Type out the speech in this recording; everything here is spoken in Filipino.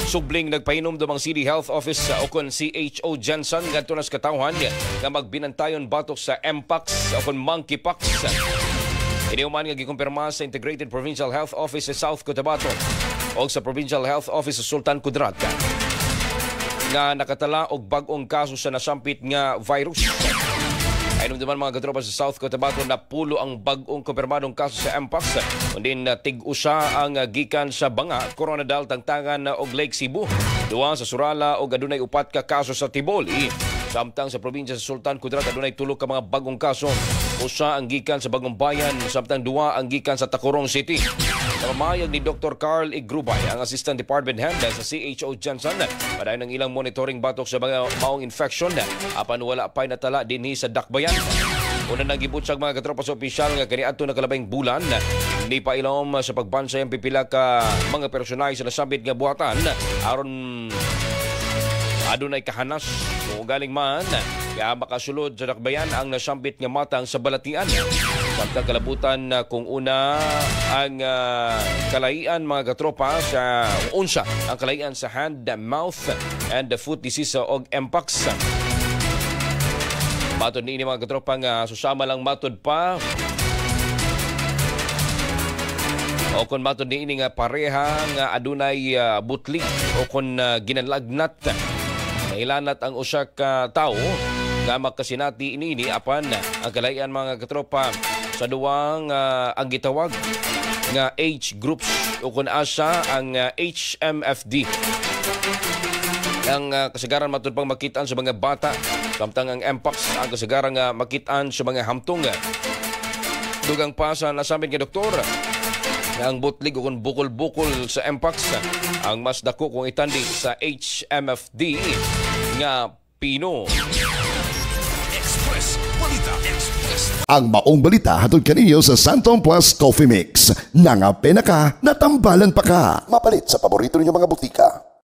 Subling nagpainom dumang City Health Office o kon CHO Jensen ngadto nas katawhan nga magbinantayon batok sa Mpox o kon Monkeypox. Iniuman nga gikumpirma sa Integrated Provincial Health Office sa South Cotabato o sa Provincial Health Office sa Sultan Kudarat nga nakatala og bag-ong kaso sa nasampit nga virus. Ayun naman mga katropa sa South Cotabato na pulo ang bag-ong kumpirmadong kaso sa Mpox. Kundin tig-usa ang gikan sa Banga, Coronadal, Tangtangan og Lake Cebu. Duwa sa Surala og adunay upat ka kaso sa Tiboli. Samtang sa probinsya sa Sultan Kudarat adunay tulo ka mga bagong kaso. Usa ang gikan sa Bagong Bayan, samtang duwa ang gikan sa Tacurong City. Namamayag ni Dr. Carl Igrubay, ang Assistant Department Head sa CHO Jensen, padayon ng ilang monitoring batok sa mga maong infection apan wala pay natala dinhi sa Dakbayan. Una nagibot sa mga katropa sa opisyal nga kaniadto na kalabing bulan hindi pa ilom sa pagbansay ang pipila ka mga personay sa nasabit nga buhatan aron adunay kahanas kung galing man kaya makasulod sa Dakbayan ang nasambit nga matang sa balatian. Samtang kalabutan kung una ang kalaian mga katropa sa unsa ang kalaian sa hand, mouth and the foot disease o Mpox. Matod ni mga katropa nga susama lang matod pa o kung matod ni ini nga pareha nga adunay butli o kung ginalagnat nailanat ang usa ka tao nga makasinati ini apan ang kalaian mga katropa sa duwang ang gitawag nga age groups o kung asa ang HMFD. Ang kasagaran matod pang makitaan sa mga bata, samtang ang Mpox ang kasagaran nga makitaan sa mga hamtong. Dugang pa sa nasabi nga doktor nga ang butlig o kung bukol-bukol sa Mpox ang mas dako kung itandi sa HMFD nga Pino. Ang maong balita hatod kaninyo sa Santon Plus Coffee Mix. Nangape na ka, natambalan pa ka. Mapalit sa paborito ninyong mga butika.